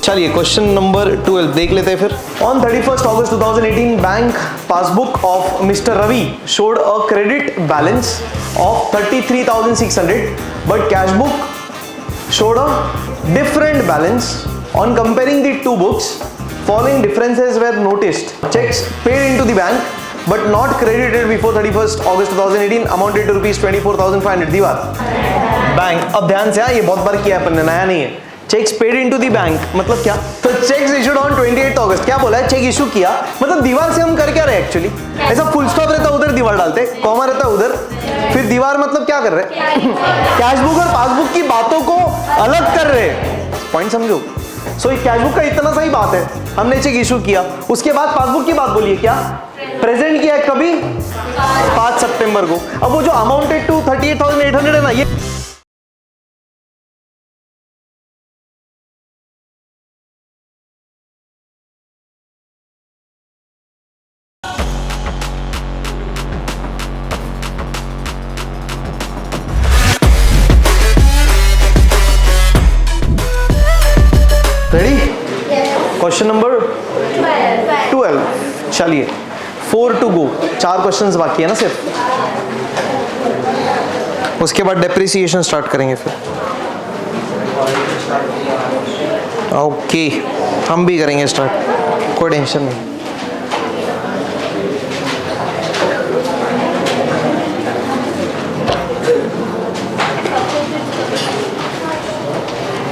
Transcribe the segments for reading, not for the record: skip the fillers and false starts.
चलिए question number 12 देख लेते हैं फिर। On 31st August 2018 bank passbook of mister Ravi showed a credit balance of 33,600 but cash book showed a different balance. On comparing the two books, following differences were noticed. Checks paid into the bank but not credited before 31st August 2018 amounted to rupees 24,500. दीवार bank. अब ध्यान से, ये बहुत बार किया अपन ने, नया नहीं है। Checks paid into the bank मतलब क्या? तो चेक्स इशूड ऑन 28 अगस्त, क्या बोला है? चेक इशू किया मतलब दीवार से हम कर क्या रहे एक्चुअली? ऐसा फुल स्टॉप रहता उधर दीवार डालते, कॉमा रहता उधर, फिर दीवार मतलब क्या कर रहे? कैश बुक और पासबुक की बातों को अलग कर रहे। पॉइंट समझो। सो कैश बुक का इतना सा ही बात है, हमने चेक इशू किया, उसके बाद पासबुक की बात बोलिए क्या? प्रेजेंट किया है कभी? 5 सितंबर को। अब वो जो अमाउंटेड टू 38,800 है ना, ये रेडी? Question number 12। चलिए 4 टू गो, 4 क्वेश्चंस बाकी है ना सिर्फ, उसके बाद डेप्रिसिएशन स्टार्ट करेंगे फिर। ओके हम भी करेंगे स्टार्ट, कोई टेंशन नहीं।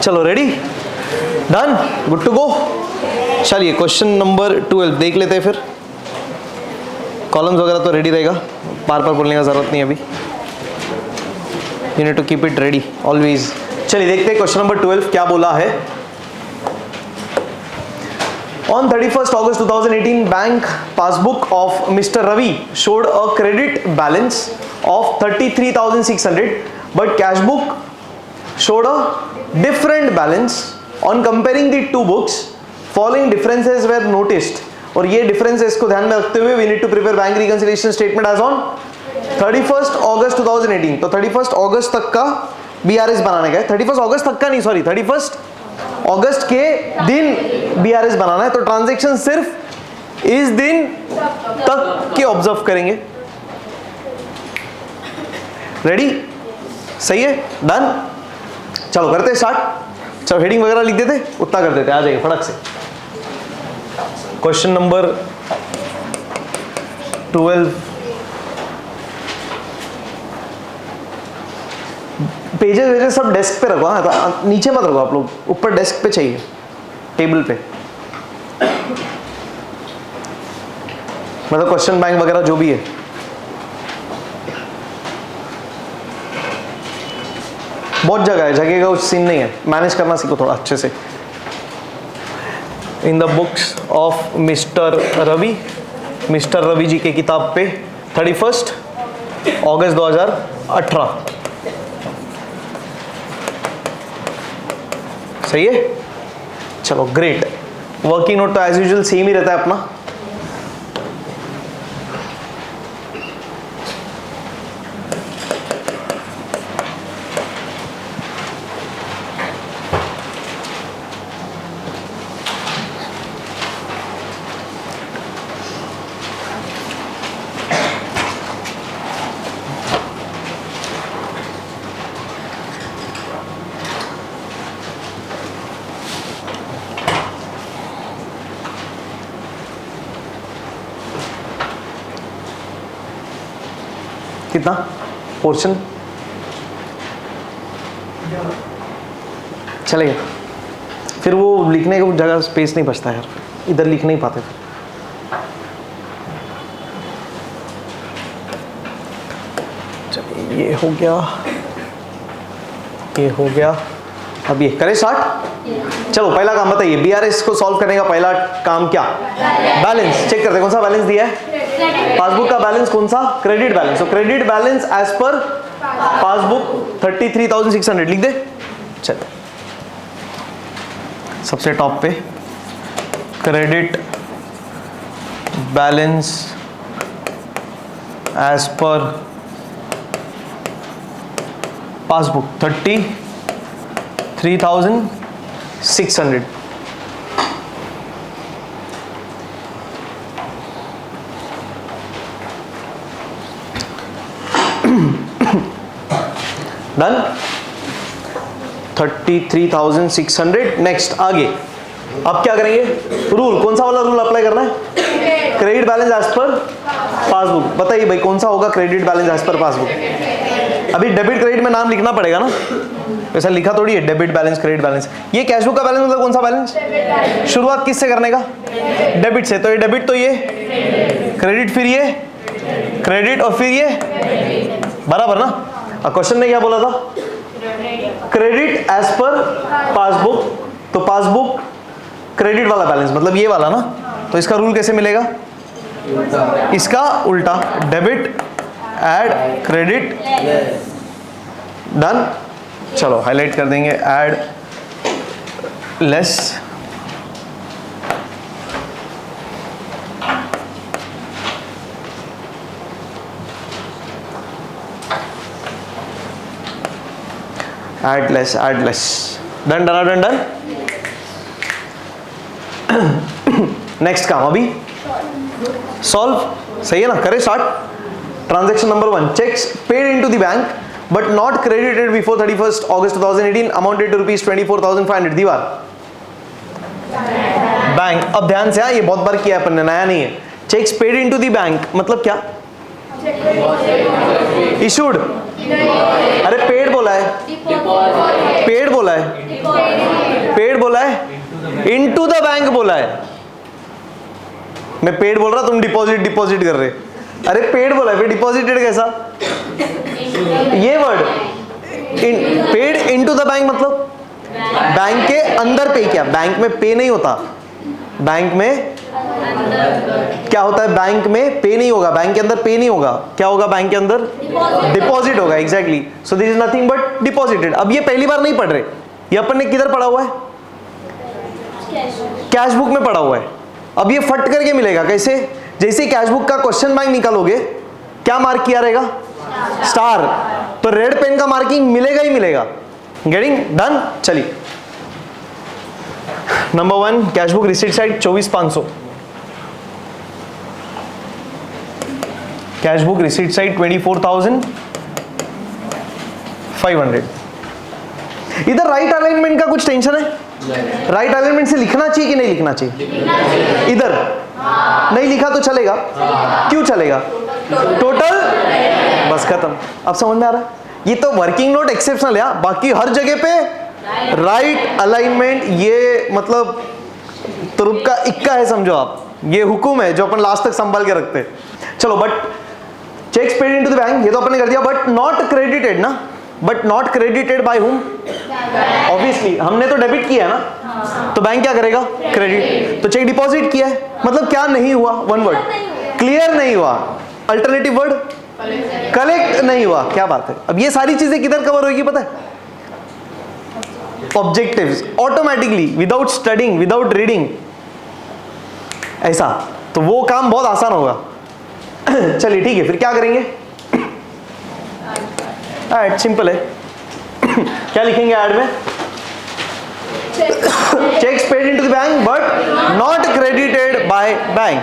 चलो ready, done, good to go. चलिए क्वेश्चन नंबर 12 देख लेते हैं फिर। कॉलम्स वगैरह तो रेडी रहेगा, बार बार बोलने का जरूरत नहीं अभी, you need to keep it ready always. चलिए देखते हैं क्वेश्चन नंबर 12 क्या बोला है। On 31st August 2018 bank passbook of mister Ravi showed a credit balance of 33,600 but cash book showed a different balance. On comparing the two books, following differences were noticed. और ये differences को ध्यान में रखते हुए we need to prepare bank reconciliation statement as on 31st August 2018। तो 31st August तक का BRS बनाने का है, 31st August तक का नहीं, सॉरी 31st August के दिन BRS बनाना है। तो ट्रांजेक्शन सिर्फ इस दिन तक के ऑब्जर्व करेंगे। रेडी? सही है, डन। चलो करते हैं स्टार्ट। चलो हेडिंग वगैरह लिख देते, उतना कर देते, आ जाइए फटक से। क्वेश्चन नंबर 12, पेजेस वेजेस सब डेस्क पे रखो, हाँ नीचे मत रखो आप लोग, ऊपर डेस्क पे चाहिए, टेबल पे। मतलब क्वेश्चन बैंक वगैरह जो भी है। बहुत जगह है, जगह का कुछ सीन नहीं है, मैनेज करना सीखो थोड़ा अच्छे से। In the books of mister Ravi ji के किताब पे 31st अगस्त 2018। सही है? चलो ग्रेट। वर्किंग नोट तो एज यूजुअल सेम ही रहता है अपना। कितना पोर्शन चलेगा? फिर वो लिखने को जगह स्पेस नहीं बचता यार, इधर लिख नहीं पाते फिर। चलिए ये हो गया, ये हो गया। अब ये करें स्टार्ट। चलो पहला काम बताइए, बीआरएस को सॉल्व करने का पहला काम क्या? बैलेंस चेक करते हैं, कौन सा बैलेंस दिया है? पासबुक का बैलेंस कौन सा? Credit balance. तो credit balance as per passbook 33,600 लिख दे। चलो सबसे टॉप पे credit balance as per passbook 33,600. Done. 33,600. Next आगे अब क्या करेंगे? रूल, कौन सा वाला रूल अप्लाई करना है? Credit balance as per passbook. बताइए भाई कौन सा होगा credit balance as per passbook? अभी डेबिट क्रेडिट में नाम लिखना पड़ेगा ना, ऐसा लिखा थोड़ी है डेबिट बैलेंस क्रेडिट बैलेंस. ये कैशबुक का बैलेंस मतलब कौन सा बैलेंस? शुरुआत किससे करने का? डेबिट से. तो ये डेबिट, तो ये क्रेडिट, फिर ये क्रेडिट और फिर ये बराबर ना. क्वेश्चन ने क्या बोला था? Credit as per passbook. तो पासबुक क्रेडिट वाला बैलेंस मतलब ये वाला ना. तो इसका रूल कैसे मिलेगा? इसका उल्टा, डेबिट ऐड क्रेडिट. डन. चलो हाईलाइट कर देंगे, add less add less. Done done done done. Next काम अभी सॉल्व. सही है ना? करें start. Transaction number 1, cheques paid into the bank but not credited before 31st August 2018 amounted to rupees 24,500. दीवार बैंक. अब ध्यान से, ये बहुत बार किया है अपन ने, नया नहीं है. Checks paid into the bank मतलब क्या? इशूड. अरे पेड बोला है, पेड बोला है, पेड बोला है, इनटू द बैंक बोला है. मैं पेड बोल रहा, तुम डिपॉजिट कर रहे. अरे पेड बोला है, फिर डिपॉजिटेड कैसा? ये word paid into the bank मतलब बैंक के अंदर पे किया. बैंक में पे नहीं होता, बैंक में क्या होता है? बैंक में पे नहीं होगा, बैंक के अंदर पे नहीं होगा. क्या होगा बैंक के अंदर? डिपॉजिट होगा. Exactly. So this is nothing but deposited. अब ये पहली बार नहीं पढ़ रहे, ये अपन ने किधर पढ़ा हुआ है? कैश बुक में पढ़ा हुआ है. अब ये फट करके मिलेगा कैसे? जैसे कैश बुक का क्वेश्चन बैंक निकालोगे, क्या मार्क किया रहेगा? स्टार. तो रेड पेन का मार्किंग मिलेगा ही मिलेगा. Getting done. चलिए number 1, cash book receipt side 24,500. Cash book receipt side 24,500. इधर राइट अलाइनमेंट का कुछ टेंशन है? राइट अलाइनमेंट से लिखना चाहिए कि नहीं लिखना चाहिए? इधर नहीं लिखा तो चलेगा? क्यों चलेगा? टोटल बस खत्म. अब समझ में आ रहा है? ये तो वर्किंग नोट एक्सेप्शनल है, बाकी हर जगह पे राइट अलाइनमेंट. ये मतलब तुरुप का इक्का है, समझो आप. ये हुकुम है जो अपन लास्ट तक संभाल के रखते हैं. चलो but checks paid into the bank, ये तो अपन ने कर दिया. बट नॉट क्रेडिटेड ना. But not credited by whom? Obviously हमने तो डेबिट किया है ना, तो बैंक क्या करेगा? क्रेडिट. तो चेक डिपॉजिट किया है मतलब क्या नहीं हुआ? वन वर्ड, क्लियर नहीं हुआ. अल्टरनेटिव वर्ड, कलेक्ट नहीं हुआ. क्या बात है. अब ये सारी चीजें किधर कवर होगी पता है? Objectives. Automatically, without studying, without reading, ऐसा. तो वो काम बहुत आसान होगा. चलिए ठीक है, फिर क्या करेंगे? ऐड. सिंपल है. क्या लिखेंगे ऐड में? Checks paid into the bank but not credited by bank.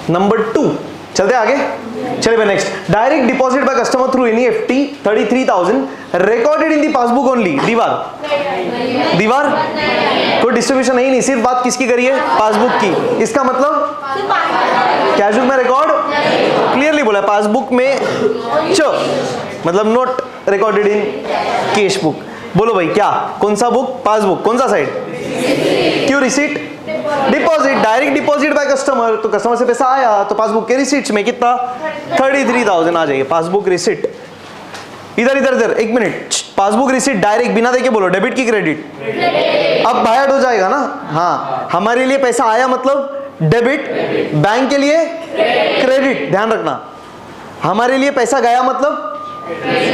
Number 2, चलते आगे. चलिए भाई next. Direct deposit by customer through NEFT 33,000 recorded in the passbook only. दीवार. दीवार. कोई डिस्ट्रीब्यूशन नहीं, सिर्फ बात किसकी करी है? पासबुक की. इसका मतलब कैश बुक में रिकॉर्ड क्लियरली बोला है. पासबुक में मतलब note recorded in cash book. बोलो भाई क्या? कौन सा बुक? पासबुक. कौन सा साइड? क्यों? Receipt. Deposit. Direct deposit by customer, तो कस्टमर से पैसा आया तो पासबुक के रिसीट्स में कितना? 33,000 आ जाएगी. Passbook receipt. इधर इधर इधर एक मिनट. पासबुक रिसीट डायरेक्ट बिना देके बोलो, डेबिट की क्रेडिट? अब बायड हो जाएगा ना। हाँ, हमारे लिए पैसा आया मतलब डेबिट, बैंक के लिए क्रेडिट, ध्यान रखना। हमारे लिए पैसा गया मतलब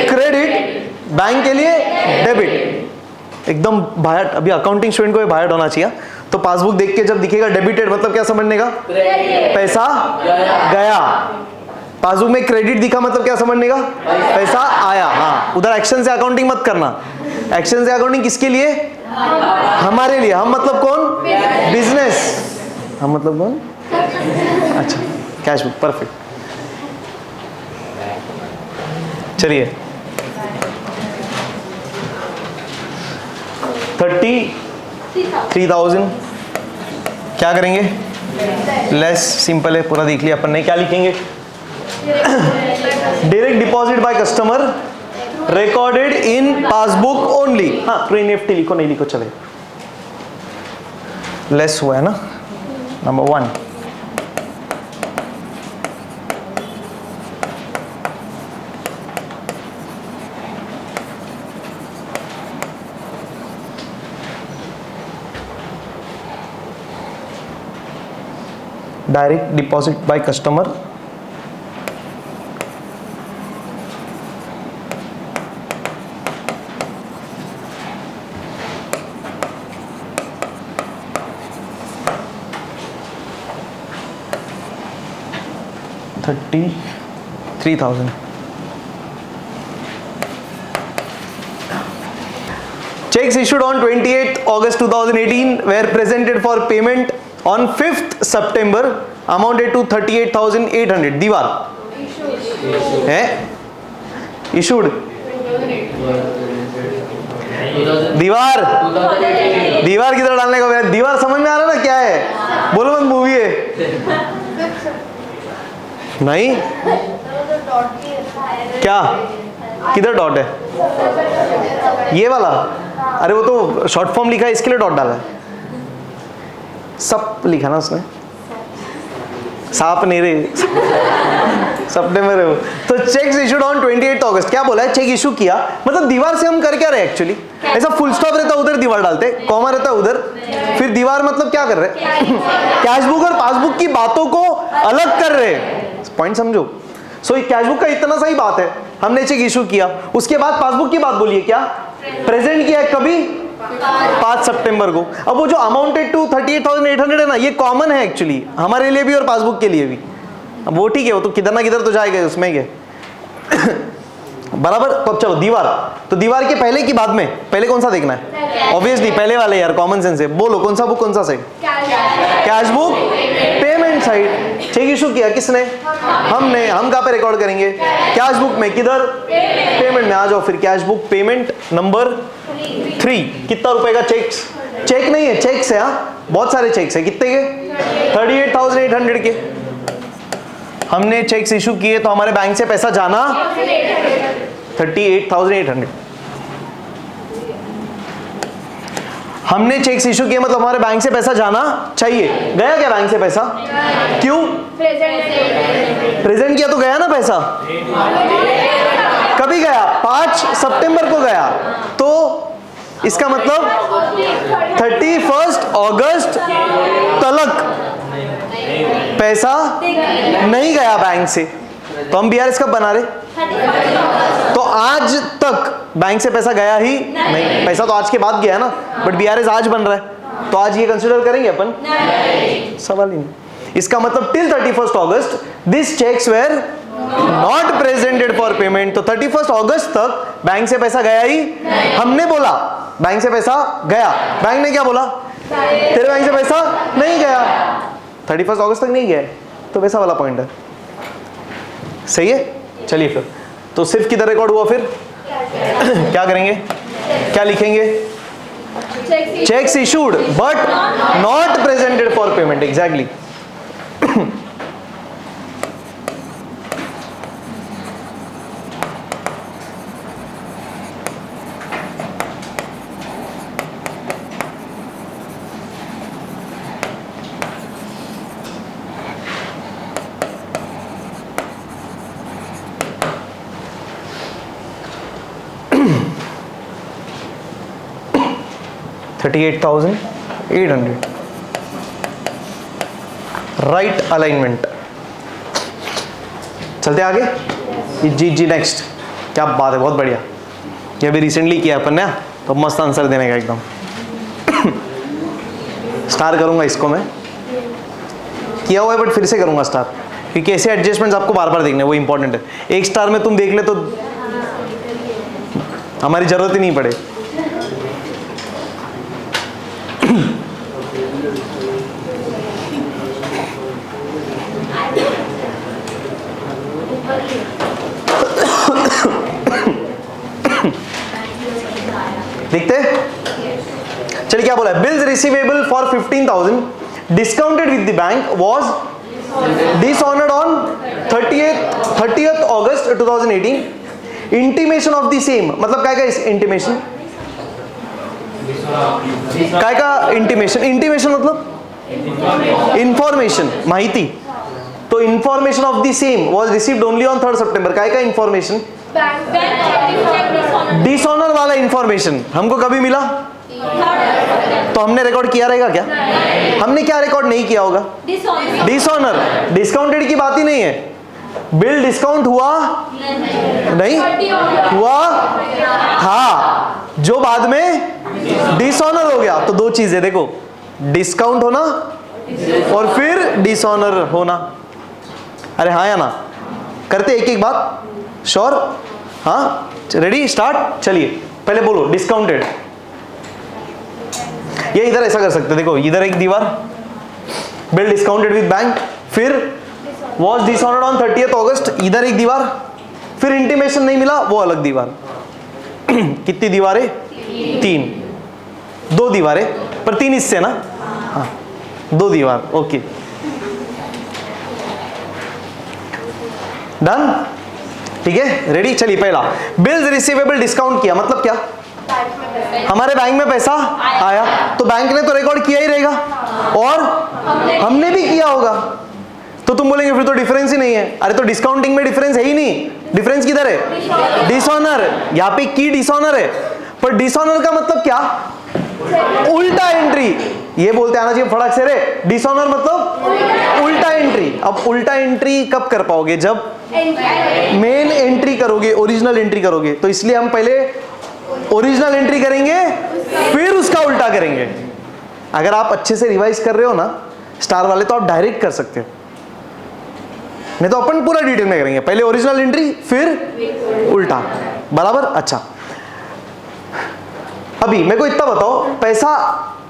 क्रेडिट, बैंक के लिए डेबिट। एकदम बायड, अभी अकाउंटिंग स्टूडेंट को बायड होना चाहिए। तो पासबुक देख के जब दिखेगा डेबिटेड मतलब क्या समझने का? पैसा गया। पासबुक में क्रेडिट दिखा मतलब क्या समझने का? पैसा आया। हाँ, उधर एक्शन से अकाउंटिंग मत करना। एक्शन से अकाउंटिंग किसके लिए? हमारे लिए। हम मतलब कौन? बिजनेस। हम मतलब कौन? अच्छा, कैश बुक, परफेक्ट। चलिए 33,000 क्या करेंगे? लेस, सिंपल है, पूरा देख लिया अपन ने। क्या लिखेंगे? Direct deposit by customer recorded in passbook only. हाँ, प्री-निफ्टी लिखो, नहीं लिखो चले। लेस हुआ है ना, number 1। Direct deposit by customer $33,000। Checks issued on 28th August 2018 were presented for payment on 5th September amounted to 38,800। दीवार है issued, दीवार दीवार किधर डालने का भैया? दीवार समझ में आ रहा है ना क्या है? बोलो मत, मूवी है नहीं? क्या किधर डॉट है? ये वाला? अरे वो तो शॉर्ट फॉर्म लिखा है, इसके लिए डॉट डाला है। सब लिखा ना उसने, सांप नहीं रे, सितंबर है वो। तो चेक्स इशूड ऑन 28 अगस्त, क्या बोला है? चेक इशू किया मतलब दीवार से हम कर क्या रहे एक्चुअली? ऐसा फुल स्टॉप रहता उधर दीवार डालते, कॉमा रहता उधर, फिर दीवार मतलब क्या कर रहे? कैश बुक और पासबुक की बातों को अलग कर रहे। पॉइंट समझो। सो कैश बुक का इतना सही बात है, हमने चेक इशू किया, उसके बाद पासबुक की बात बोलिए क्या? प्रेजेंट किया है कभी? 5 सितंबर को। अब वो जो अमाउंटेड टू 38,800 है ना, ये कॉमन है एक्चुअली हमारे लिए भी और पासबुक के लिए भी। अब वो ठीक है, वो तो किधर ना किधर तो जाएगा उसमें क्या बराबर। तो अब चलो दीवार, तो दीवार के पहले की बाद में पहले कौन सा देखना है? ऑब्वियसली पहले वाले यार, कॉमन सेंस है। बोलो कौन सा बुक, कौन सा side? Cash book payment side. Cheque issue किया किसने? हमने। हम कहाँ पे रिकॉर्ड करेंगे? कैश बुक में। किधर? पेमेंट में। आ जाओ फिर, कैश बुक पेमेंट नंबर 3। कितना रुपए का चेक्स? चेक नहीं है, चेक्स है। हाँ, बहुत सारे चेक्स है। कितने के? 38,800 के। हमने चेक्स इशू किए तो हमारे बैंक से पैसा जाना 38,800। हमने चेक्स इशू किए मतलब हमारे बैंक से पैसा जाना चाहिए। गया क्या बैंक से पैसा? क्यों? प्रेजेंट किया तो गया ना पैसा। कभी गया? 5 सितंबर को गया। तो इसका मतलब 31 अगस्त तक पैसा नहीं गया बैंक से। तो हम बीआरएस कब बना रहे? तो आज तक बैंक से पैसा गया ही नहीं। पैसा तो आज के बाद गया ना, बट बीआरएस आज बन रहा है, तो आज ये कंसीडर करेंगे अपन? नहीं, सवाल ही नहीं। इसका मतलब till 31 August this cheques were not presented for payment. तो 31 अगस्त तक बैंक से पैसा गया ही हमने बोला बैंक से पैसा गया, बैंक ने क्या बोला? तेरे बैंक से पैसा नहीं गया, 31 अगस्त तक नहीं गया, तो वैसा वाला पॉइंट है। सही है। चलिए फिर तो सिर्फ किधर रिकॉर्ड हुआ? फिर क्या करेंगे? क्या लिखेंगे? Cheques issued but not presented for payment. Exactly. 38,800, right alignment. चलते आगे। जी नेक्स्ट। क्या बात है, बहुत बढ़िया। ये अभी रिसेंटली किया अपन ने, तो मस्त आंसर देने का एकदम। स्टार करूंगा इसको मैं, किया हुआ है बट फिर से करूंगा स्टार, क्योंकि ऐसे एडजस्टमेंट्स आपको बार बार देखने, वो इंपॉर्टेंट है। एक स्टार में तुम देख ले तो हमारी जरूरत ही नहीं पड़े। देखते हैं, चलिए क्या बोला है। Bills receivable for 15,000 discounted with the bank was dishonoured on 30th August 2018। Intimation of the same, मतलब काय का इंटीमेशन, काय का इंटीमेशन, इंटीमेशन मतलब इंफॉर्मेशन, माहिती। तो information of the same was received only on 3rd September। काय का इंफॉर्मेशन, डिसऑनर वाला इंफॉर्मेशन हमको कभी मिला, तो हमने रिकॉर्ड किया रहेगा क्या? हमने क्या रिकॉर्ड नहीं किया होगा? डिसऑनर। डिस्काउंटेड की बात ही नहीं है। बिल डिस्काउंट हुआ नहीं हुआ था, जो बाद में डिसऑनर हो गया। तो दो चीजें देखो, डिस्काउंट होना और फिर डिसऑनर होना। अरे हाँ या ना? करते एक एक बात, श्योर? हाँ, रेडी, स्टार्ट। चलिए पहले बोलो डिस्काउंटेड। ये इधर ऐसा कर सकते, देखो इधर एक दीवार, बिल डिस्काउंटेड विद बैंक, फिर was dishonoured on 30th August, इधर एक दीवार, फिर इंटीमेशन नहीं मिला, वो अलग दीवार। कितनी दीवारें? 3। 2 दीवारें पर 3 हिस्से ना? हाँ, 2 दीवार। ओके, डन, ठीक है, रेडी। चलिए पहला, बिल्स रिसीवेबल डिस्काउंट किया, मतलब क्या? हमारे बैंक में पैसा आया, तो बैंक ने तो रिकॉर्ड किया ही रहेगा और हमने भी किया होगा। तो तुम बोलेंगे फिर तो डिफरेंस ही नहीं है। अरे तो डिस्काउंटिंग में डिफरेंस है ही नहीं। डिफरेंस किधर है? डिसऑनर। यहाँ पे की डिसऑनर है, पर डिसऑनर का मतलब क्या? उल्टा एंट्री। ये बोलते आना चाहिए फटाक से रे, डिसऑनर मतलब उल्टा एंट्री। अब उल्टा एंट्री कब कर पाओगे? जब मेन एंट्री करोगे, ओरिजिनल एंट्री करोगे। तो इसलिए हम पहले ओरिजिनल एंट्री करेंगे, फिर उसका उल्टा करेंगे। अगर आप अच्छे से रिवाइज कर रहे हो ना स्टार वाले, तो आप डायरेक्ट कर सकते हो, नहीं तो अपन पूरा डिटेल में करेंगे। पहले ओरिजिनल एंट्री, फिर उल्टा। बराबर? अच्छा, अभी मेरे को इतना बताओ, पैसा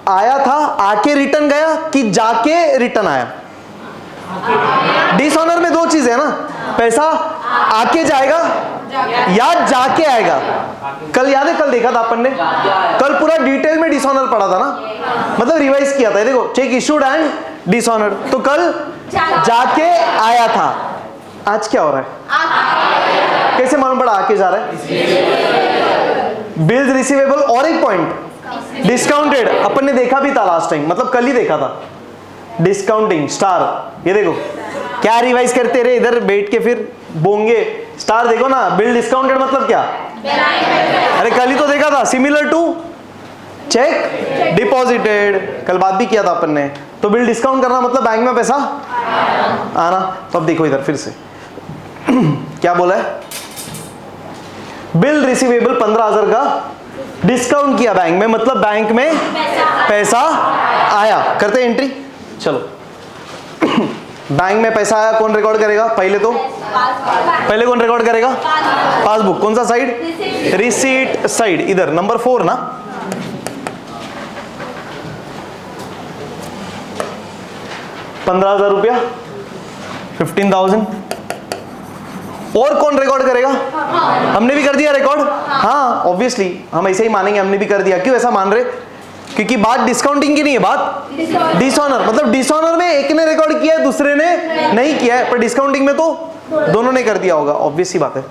आया था, आके रिटर्न गया कि जाके रिटर्न आया? डिसऑनर में 2 चीज है ना, पैसा आके जाएगा या जाके आएगा। कल याद है, कल देखा था अपन ने, कल पूरा डिटेल में डिसऑनर पढ़ा था ना, मतलब रिवाइज किया था। देखो, चेक इशूड एंड डिसऑनर, तो कल जाके आया था, आज क्या हो रहा है? कैसे मालूम पड़ा आके जा रहा है? Bills receivable. और एक पॉइंट, डिस्काउंटेड अपन ने देखा भी था लास्ट टाइम, मतलब कल ही देखा था। डिस्काउंटिंग स्टार, ये देखो क्या रिवाइज करते रहे इधर बैठ के, फिर बोंगे स्टार देखो ना। बिल डिस्काउंटेड मतलब क्या? अरे कल ही तो देखा था, सिमिलर टू चेक डिपॉजिटेड, कल बात भी किया था अपन ने। तो बिल डिस्काउंट करना मतलब बैंक में पैसा आना। तो अब देखो इधर फिर से क्या बोला है, बिल रिसीवेबल 15,000 का डिस्काउंट किया बैंक में, मतलब बैंक में पैसा आया। करते एंट्री, चलो बैंक में पैसा आया, कौन रिकॉर्ड करेगा? पहले कौन रिकॉर्ड करेगा? पासबुक। कौन सा साइड? Receipt side. इधर नंबर 4 ना, 15,000 रुपया, 15,000। और कौन रिकॉर्ड करेगा? हमने भी कर दिया रिकॉर्ड। हाँ ऑब्वियसली हम ऐसे ही मानेंगे, हमने भी कर दिया। क्यों ऐसा मान रहे? क्योंकि बात डिस्काउंटिंग की नहीं है, बात डिसऑनर। मतलब डिसऑनर में एक ने रिकॉर्ड किया है, दूसरे ने नहीं किया है, पर डिस्काउंटिंग में तो दोनों ने कर दिया होगा, ऑब्वियस सी बात है।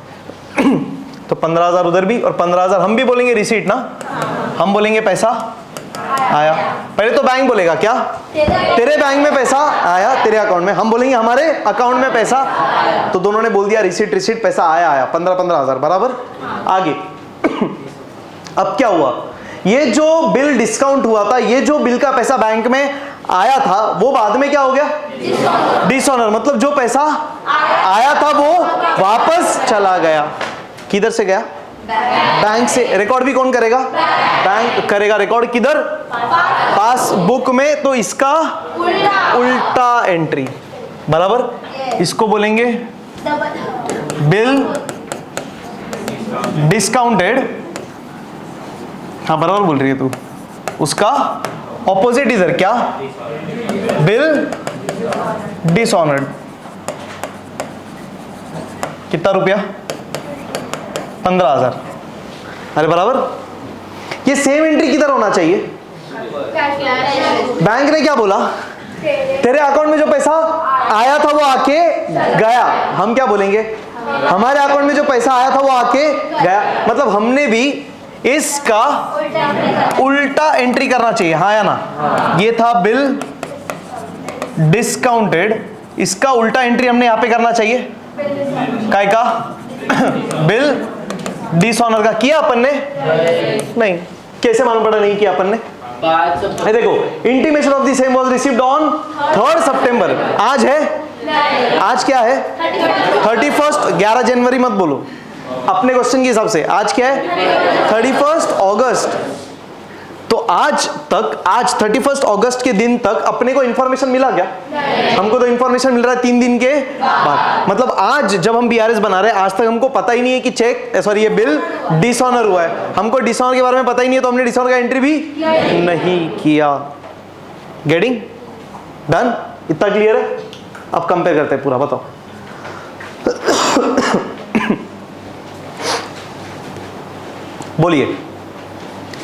तो 15,000 उधर भी, और 15,000 हम भी बोलेंगे रिसीट ना, हम बोलेंगे पैसा आया। पहले तो बैंक बोलेगा क्या? तेरे बैंक में पैसा आया, तेरे अकाउंट में। हम बोलेंगे हमारे अकाउंट में पैसा। तो दोनों ने बोल दिया रिसीट, पैसा आया 15,000 बराबर। आगे अब क्या हुआ, ये जो बिल डिस्काउंट हुआ था, ये जो बिल का पैसा बैंक में आया था वो बाद में क्या हो गया? डिसऑनर। मतलब जो पैसा आया था वो वापस चला गया। किधर से गया? बैंक से। रिकॉर्ड भी कौन करेगा? बैंक करेगा रिकॉर्ड। किधर? पासबुक में। तो इसका उल्टा एंट्री, बराबर। इसको बोलेंगे बिल डिस्काउंटेड। हाँ बराबर बोल रही है तू। उसका ऑपोजिट इधर क्या? Bill dishonoured. कितना रुपया? 15,000। अरे बराबर। ये सेम एंट्री किधर होना चाहिए? बैंक ने क्या बोला? तेरे अकाउंट में जो पैसा आया था वो आके गया। हम क्या बोलेंगे? हमारे अकाउंट में जो पैसा आया था वो आके गया। मतलब हमने भी इसका उल्टा एंट्री करना चाहिए, हाँ या ना? ये था बिल डिस्काउंटेड, इसका उल्टा एंट्री हमने यहां पे करना चाहिए। काय का? बिल डिसऑनर का। किया अपन ने? नहीं। कैसे मालूम पड़ा नहीं किया अपन ने? देखो, intimation of the same was received on 3rd सितंबर। आज है? आज क्या है? 31st। 11 जनवरी मत बोलो अपने क्वेश्चन के हिसाब से। आज क्या है? 31 अगस्त। तो आज तक, आज 31 अगस्त के दिन तक अपने को इंफॉर्मेशन मिला क्या? हमको तो इंफॉर्मेशन मिल रहा है 3 दिन के बाद। मतलब आज जब हम बीआरएस बना रहे हैं, आज तक हमको पता ही नहीं है कि चेक, सॉरी, ये बिल डिसऑनर हुआ है। हमको डिसऑनर के बारे में पता ही नहीं है, तो हमने डिसऑनर का एंट्री भी नहीं किया। Getting done? इतना क्लियर है? अब कंपेयर करते हैं पूरा, बताओ। बोलिए,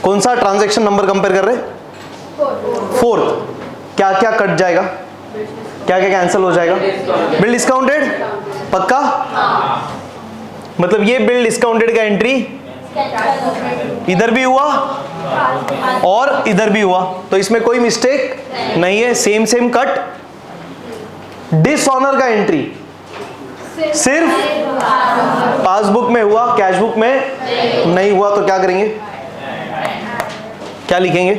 कौन सा ट्रांजैक्शन नंबर कंपेयर कर रहे? 4th। क्या क्या कट जाएगा? क्या क्या कैंसिल हो जाएगा? बिल डिस्काउंटेड पक्का? मतलब ये बिल डिस्काउंटेड का एंट्री इधर भी हुआ और इधर भी हुआ, तो इसमें कोई मिस्टेक नहीं है। Same same cut. डिसऑनर का एंट्री सिर्फ पासबुक में हुआ, कैशबुक में नहीं हुआ। तो क्या करेंगे? क्या लिखेंगे?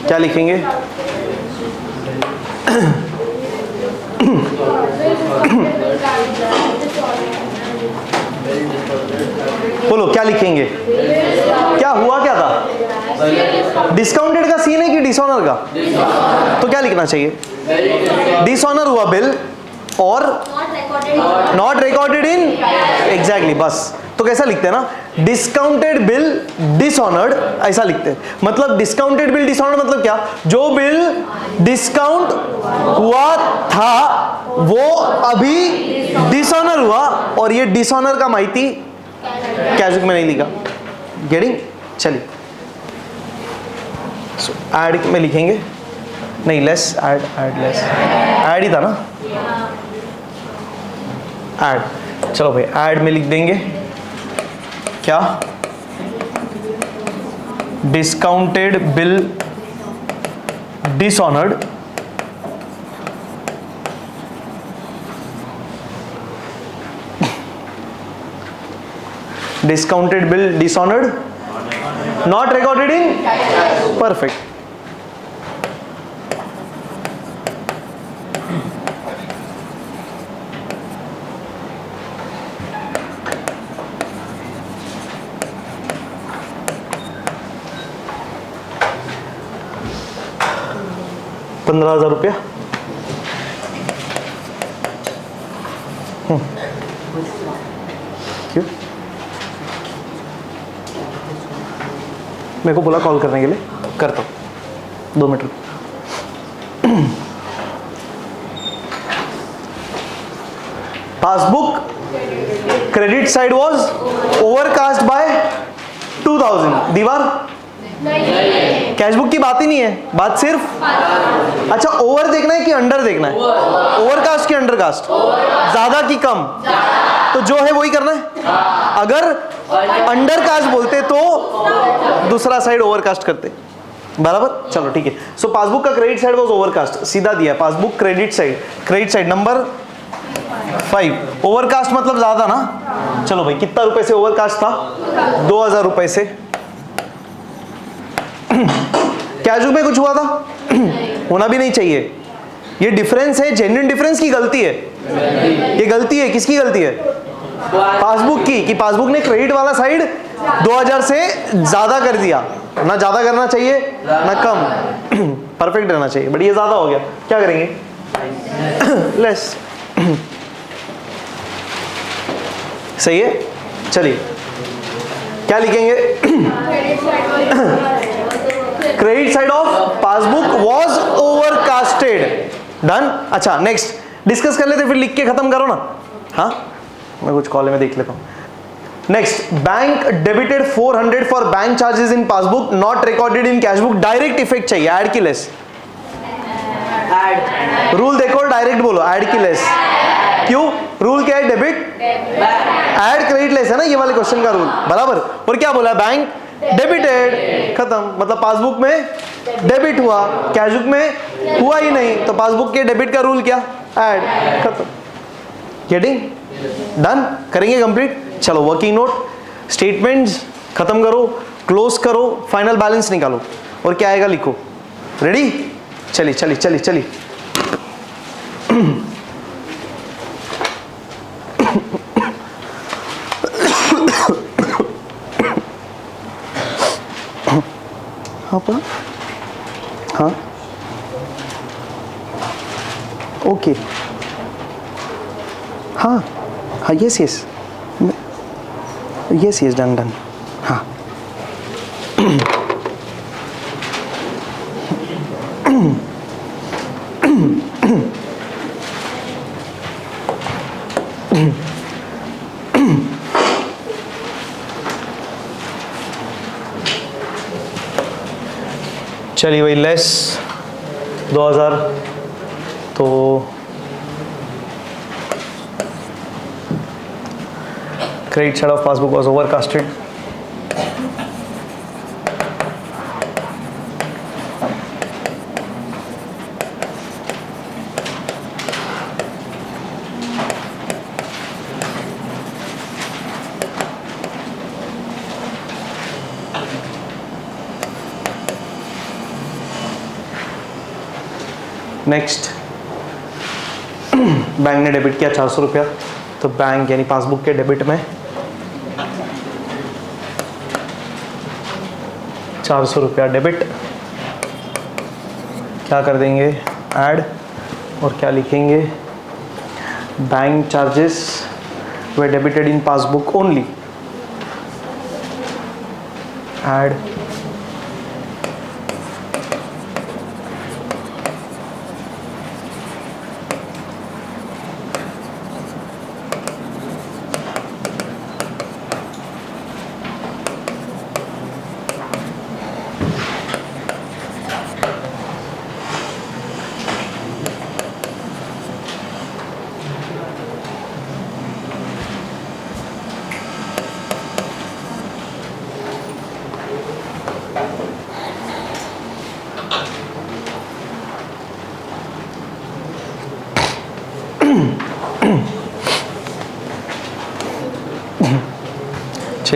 क्या लिखेंगे? बोलो क्या लिखेंगे? क्या हुआ? क्या था? डिस्काउंटेड का सीन है कि डिसऑनर का? तो क्या लिखना चाहिए? डिसऑनर हुआ बिल और नॉट रिकॉर्डेड इन, एग्जैक्टली, बस। तो कैसा लिखते हैं ना? डिस्काउंटेड बिल डिसऑनर्ड, ऐसा लिखते हैं। मतलब डिस्काउंटेड बिल डिसऑनर्ड मतलब क्या? जो बिल डिस्काउंट हुआ था वो अभी डिसऑनर हुआ, और ये डिसऑनर का माहिती कैशबुक में नहीं लिखा। गेटिंग? चलिए, ऐड में लिखेंगे, नहीं लेस, ऐड लेस, ऐड ही था ना? ऐड। चलो भाई, ऐड में लिख देंगे क्या? Discounted bill dishonoured discounted bill dishonoured not recorded in, perfect. ₹15,000। क्यों? मेरे को बोला कॉल करने के लिए, करता हूँ, 2 minute. Passbook credit side was overcast bye 2000। दीवार कैशबुक की बात ही नहीं है, बात सिर्फ, अच्छा ओवर देखना है कि अंडर देखना है? ओवरकास्ट की अंडरकास्ट? ज्यादा की कम? तो जो है वही करना है। अगर अंडरकास्ट बोलते तो दूसरा साइड ओवरकास्ट करते, बराबर। चलो ठीक है। सो पासबुक का क्रेडिट साइड वाज ओवरकास्ट, सीधा दिया passbook credit side. Credit side number 5। Overcast मतलब ज्यादा ना। चलो भाई, कितना रुपए से ओवरकास्ट था? 2000 रुपए से। कैशबुक में कुछ हुआ था? होना भी नहीं चाहिए। ये डिफरेंस है जेन्युइन डिफरेंस की गलती है? ये गलती है, किसकी गलती है? पासबुक की, कि पासबुक ने क्रेडिट वाला साइड 2000 से ज्यादा कर दिया। ना ज्यादा करना चाहिए ना कम, परफेक्ट रहना चाहिए, बट ये ज्यादा हो गया, क्या करेंगे? लेस। सही है, चलिए क्या लिखेंगे? Credit side of passbook was overcasted. Done. अच्छा, नेक्स्ट डिस्कस कर लेते, फिर लिख के खत्म करो ना। हाँ, मैं कुछ कॉल में देख लेता हूँ। Next, bank debited 400 for bank charges in passbook not recorded in cashbook. Direct effect चाहिए, ऐड की लेस। रूल देखो, डायरेक्ट बोलो, ऐड की लेस। क्यों? रूल क्या है? डेबिट ऐड क्रेडिट लेस है ना, ये वाले क्वेश्चन का रूल, बराबर। और क्या बोला? बैंक डेबिटेड, खत्म। मतलब पासबुक में डेबिट हुआ, कैशबुक में हुआ ही नहीं, तो पासबुक के डेबिट का रूल क्या? ऐड, खत्म। गेटिंग? डन। करेंगे कंप्लीट। चलो, वर्किंग नोट, स्टेटमेंट्स खत्म करो, क्लोज करो, फाइनल बैलेंस निकालो, और क्या आएगा लिखो। रेडी? चलिए चलिए चलिए चलिए। हाँ, ओके, हाँ हाँ, yes yes yes yes, done done. हाँ, चलिए भाई, लेस 2000, तो credit side of passbook was overcasted. Next, bank ने डेबिट किया 400 रुपया, तो बैंक यानी पासबुक के डेबिट में 400 रुपया डेबिट, क्या कर देंगे? ऐड, और क्या लिखेंगे? Bank charges way debited in passbook only, add,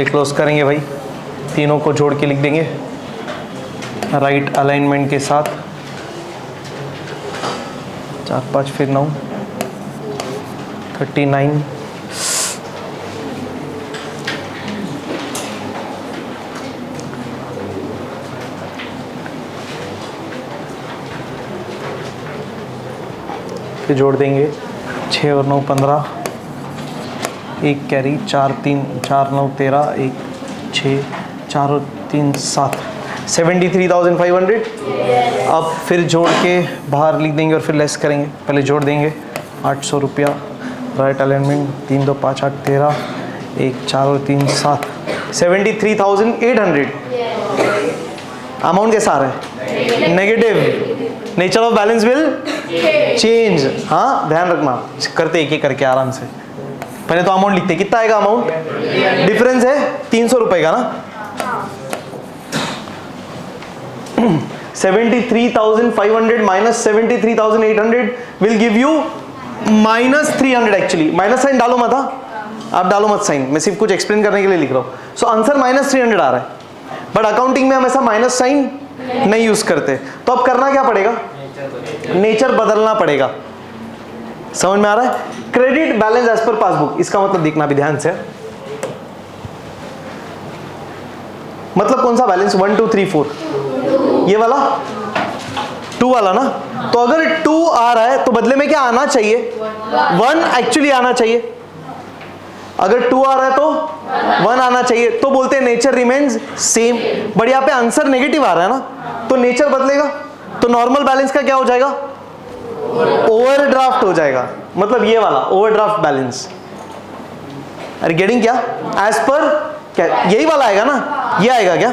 close करेंगे भाई, तीनों को जोड़ के लिख देंगे राइट अलाइनमेंट के साथ। 4 5 फिर 9, 39, फिर जोड़ देंगे 6 और 9 15, एक कैरी, 4 3 4 9 13, 1 6 4 और 3 7, 73,500। अब फिर जोड़ के बाहर लिख देंगे और फिर लेस करेंगे। पहले जोड़ देंगे 800 रुपया, राइट अलाइनमेंट, 3 2 5 8 13, 1 4 और 3 7, 73,800। अमाउंट कैसा आ रहा है? Negative. Nature of balance will change. हाँ, ध्यान रखना, करते एक एक करके आराम से। पहले तो अमाउंट लिखते, कितना आएगा अमाउंट? डिफरेंस है 300 रुपए का ना। 73,500 minus 73,800 will give you -300 actually, minus sign डालो मत, आप डालो मत साइन, मैं सिर्फ कुछ एक्सप्लेन करने के लिए लिख रहा हूँ। सो आंसर -300 आ रहा है, बट अकाउंटिंग में हम ऐसा माइनस साइन नहीं यूज करते, तो अब करना क्या पड़ेगा, नेचर बदलना पड़ेगा। समझ में आ रहा है? Credit balance as per passbook, इसका मतलब देखना भी ध्यान से, मतलब कौन सा बैलेंस, 1 2 3 4, ये वाला 2 वाला ना। तो अगर 2 आ रहा है तो बदले में क्या आना चाहिए, 1 एक्चुअली आना चाहिए। अगर 2 आ रहा है तो 1 आना चाहिए, तो बोलते हैं नेचर रिमेन्स सेम। बट यहाँ पे आंसर नेगेटिव आ रहा है ना, तो नेचर बदलेगा, तो नॉर्मल बैलेंस का क्या हो जाएगा, ओवरड्राफ्ट हो जाएगा, मतलब ये वाला ओवरड्राफ्ट बैलेंस। अरे गेटिंग क्या, एज पर क्या, यही वाला आएगा ना, ये आएगा क्या,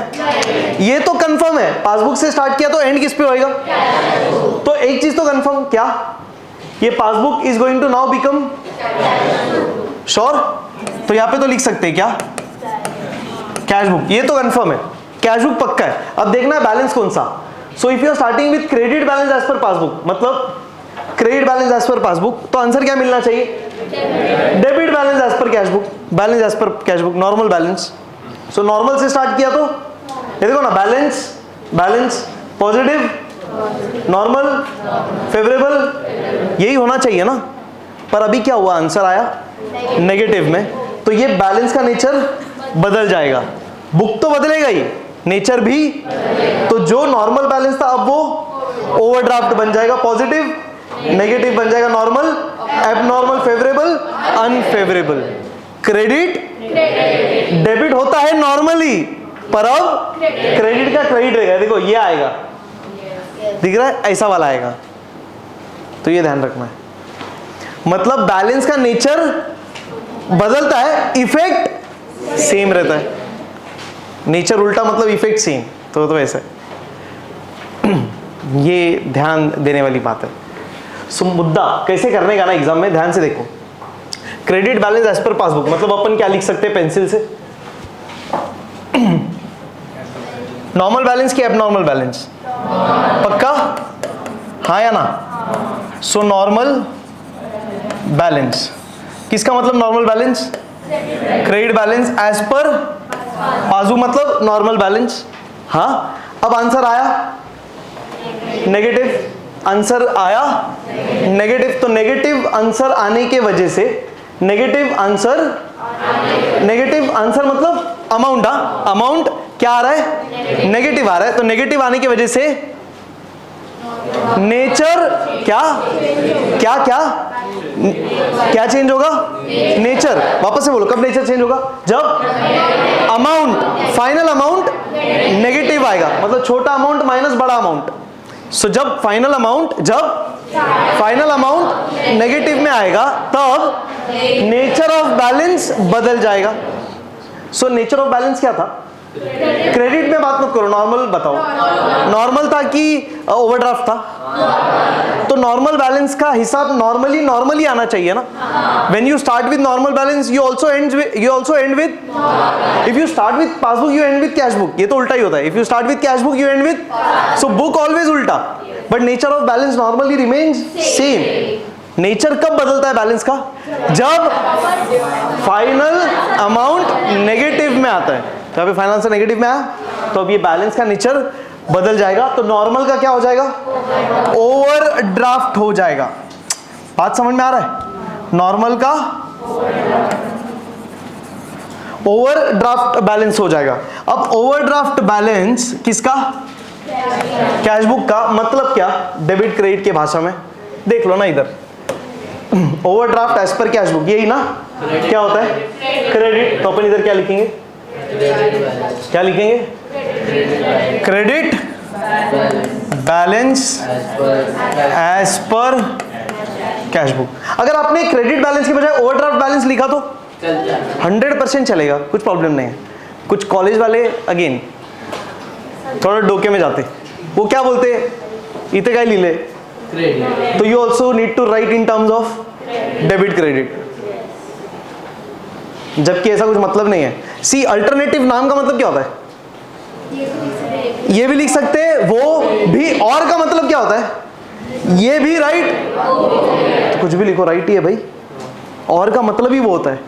ये तो कंफर्म है, पासबुक से स्टार्ट किया तो एंड किस पे होएगा, तो एक चीज तो कंफर्म, क्या ये passbook is going to now become sure, तो यहां पे तो लिख सकते हैं क्या, कैश बुक, ये तो कंफर्म है, कैश बुक पक्का है। अब देखना है बैलेंस कौन सा। So if you are starting with credit balance as per passbook, मतलब credit balance as per passbook, तो आंसर क्या मिलना चाहिए, debit balance as per cash book, balance as per cash book, normal balance. So normal से start किया तो ये देखो ना, balance, balance positive, normal, favourable, यही होना चाहिए ना। पर अभी क्या हुआ, आंसर आया नेगेटिव में, तो ये बैलेंस का नेचर बदल जाएगा। बुक तो बदलेगा ही, नेचर भी, तो जो नॉर्मल बैलेंस था अब वो ओवरड्राफ्ट बन जाएगा, पॉजिटिव नेगेटिव बन जाएगा, normal abnormal, favourable unfavourable. Credit debit होता है नॉर्मली, पर अब क्रेडिट का क्रेडिट रहेगा, देखो ये आएगा, दिख रहा है, ऐसा वाला आएगा, तो ये ध्यान रखना है। मतलब बैलेंस का नेचर बदलता है, इफेक्ट सेम रहता है, नेचर उल्टा मतलब इफेक्ट सेम, तो ऐसा ये ध्यान देने वाली बात है। सो मुद्दा कैसे करने का ना एग्जाम में, ध्यान से देखो। Credit balance as per passbook, मतलब अपन क्या लिख सकते हैं पेंसिल से, नॉर्मल बैलेंस की एबनॉर्मल बैलेंस, पक्का, हाँ या ना। सो नॉर्मल बैलेंस, किसका मतलब normal balance, credit balance as per passbook, मतलब नॉर्मल बैलेंस। हाँ, अब आंसर आया नेगेटिव, आंसर आया नेगेटिव, तो नेगेटिव आंसर आने के वजह से, नेगेटिव आंसर मतलब अमाउंट, अमाउंट क्या आ रहा है, नेगेटिव आ रहा है, तो नेगेटिव आने की वजह से नेचर क्या क्या क्या क्या चेंज होगा, नेचर, वापस से बोलो, कब नेचर चेंज होगा, जब अमाउंट, फाइनल अमाउंट नेगेटिव आएगा, मतलब छोटा अमाउंट माइनस बड़ा अमाउंट। सो जब फाइनल अमाउंट नेगेटिव में आएगा, तब नेचर ऑफ बैलेंस बदल जाएगा। सो नेचर ऑफ बैलेंस क्या था, क्रेडिट में बात मत करो, नॉर्मल बताओ, नॉर्मल था कि ओवरड्राफ्ट था, तो नॉर्मल बैलेंस का हिसाब नॉर्मली आना चाहिए ना। When you start with normal balance, you also end with, if you start with passbook you end with cash book, ये तो उल्टा ही होता है, if you start with cash book you end with, so book always उल्टा, but nature of balance normally remains same. Nature कब बदलता है बैलेंस का, जब फाइनल अमाउंट नेगेटिव में आता है, तो अभी फाइनल आंसर नेगेटिव में आया, तो अब ये बैलेंस का नेचर बदल जाएगा, तो नॉर्मल का क्या हो जाएगा, ओवरड्राफ्ट हो जाएगा। बात समझ में आ रहा है, नॉर्मल का ओवरड्राफ्ट बैलेंस हो जाएगा। अब ओवरड्राफ्ट बैलेंस किसका, कैश बुक का, मतलब क्या, डेबिट क्रेडिट के भाषा में देख लो ना, इधर overdraft as per cash book, यही ना, क्या होता है क्रेडिट, तो अपन इधर क्या लिखेंगे, क्या लिखेंगे, credit balance as per cash book. अगर आपने क्रेडिट बैलेंस की बजाय ओवरड्राफ्ट बैलेंस लिखा तो 100% चलेगा, कुछ प्रॉब्लम नहीं है। कुछ कॉलेज वाले अगेन थोड़ा डोके में जाते, वो क्या बोलते, इतने काय लिहिले, तो you also need to write in terms of debit credit, जबकि ऐसा कुछ मतलब नहीं है। सी अल्टरनेटिव नाम का मतलब क्या होता है, ये भी लिख सकते हैं, वो भी, और का मतलब क्या होता है, ये भी राइट, तो कुछ भी लिखो राइट ही है भाई, और का मतलब ही वो होता है।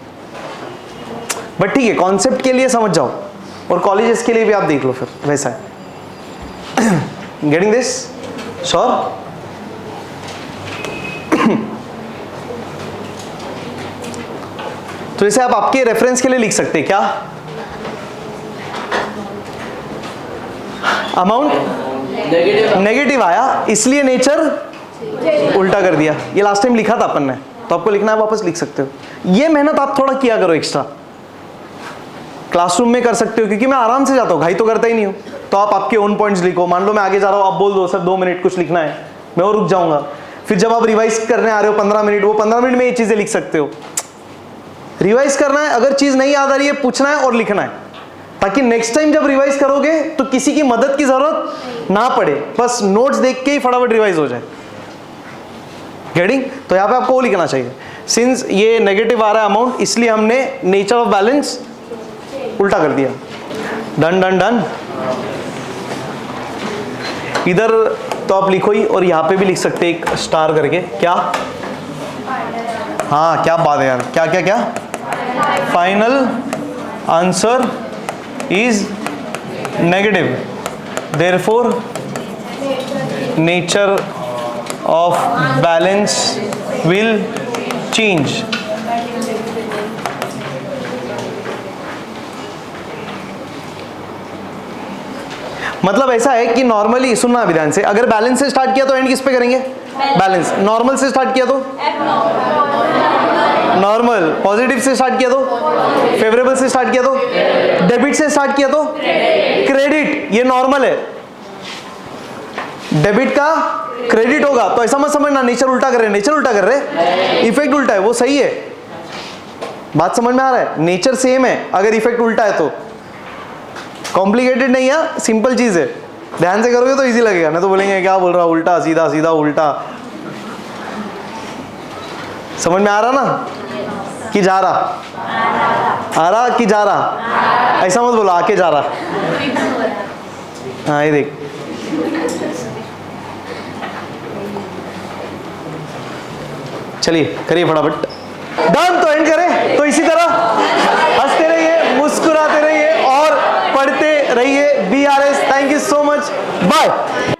बट ठीक है, कॉन्सेप्ट के लिए समझ जाओ, और कॉलेजेस के लिए भी आप देख लो फिर वैसा है। Getting this? श्योर? तो इसे आप आपके रेफरेंस के लिए लिख सकते हैं क्या, अमाउंट नेगेटिव आया इसलिए नेचर उल्टा कर दिया। ये लास्ट टाइम लिखा था अपन ने, तो आपको लिखना है वापस लिख सकते हो। ये मेहनत आप थोड़ा किया करो एक्स्ट्रा, क्लासरूम में कर सकते हो, क्योंकि मैं आराम से जाता हूँ, घाई तो करता ही नहीं हूँ। तो आप आपके ओन पॉइंट्स लिखो, मान लो मैं आगे जा रहा हूँ, आप बोल दो सर 2 मिनट कुछ लिखना है, मैं और रुक जाऊंगा। फिर जब आप रिवाइज करने आ रहे हो 15 मिनट, वो 15 मिनट में ये चीजें लिख सकते हो। रिवाइज करना है, अगर चीज नहीं याद आ रही है पूछना है और लिखना है, ताकि नेक्स्ट टाइम जब रिवाइज करोगे तो किसी की मदद की जरूरत ना पड़े, बस नोट्स देख के ही फटाफट रिवाइज हो जाए। गेटिंग? तो यहाँ पे आपको वो लिखना चाहिए, सिंस ये नेगेटिव आ रहा है अमाउंट, इसलिए हमने नेचर ऑफ बैलेंस उल्टा कर दिया। Done done done. इधर तो आप लिखो ही, और यहाँ पे भी लिख सकते एक स्टार करके। क्या? हाँ क्या बात है यार, क्या क्या क्या? Final answer is negative, therefore nature of balance will change. मतलब ऐसा है कि नॉर्मली, सुनना अभी ध्यान से, अगर बैलेंस से स्टार्ट किया तो एंड किस पे करेंगे? बैलेंस। नॉर्मल से स्टार्ट किया तो नॉर्मल, पॉजिटिव से स्टार्ट किया तो फेवरेबल से स्टार्ट किया तो डेबिट से स्टार्ट किया तो क्रेडिट। ये नॉर्मल है, डेबिट का क्रेडिट होगा, तो ऐसा मत समझना नेचर उल्टा कर रहे, नेचर उल्टा कर रहे, इफेक्ट उल्टा है, वो सही है। बात समझ में आ रहा है? नेचर सेम है, अगर इफेक्ट उल्टा है तो कॉम्प्लिकेटेड नहीं है, सिंपल चीज है। ध्यान से करोगे तो इजी लगेगा, नहीं तो बोलेंगे क्या बोल रहा, उल्टा सीधा सीधा उल्टा। समझ में आ रहा ना कि जा रहा, आ रहा कि जा रहा? ऐसा मत बोलो आके जा रहा। हाँ ये देख, चलिए करिए फटाफट। डन, तो एंड करें। तो इसी तरह हंसते रहिए, मुस्कुराते रहिए और पढ़ते रहिए BRS। Thank you so much, bye.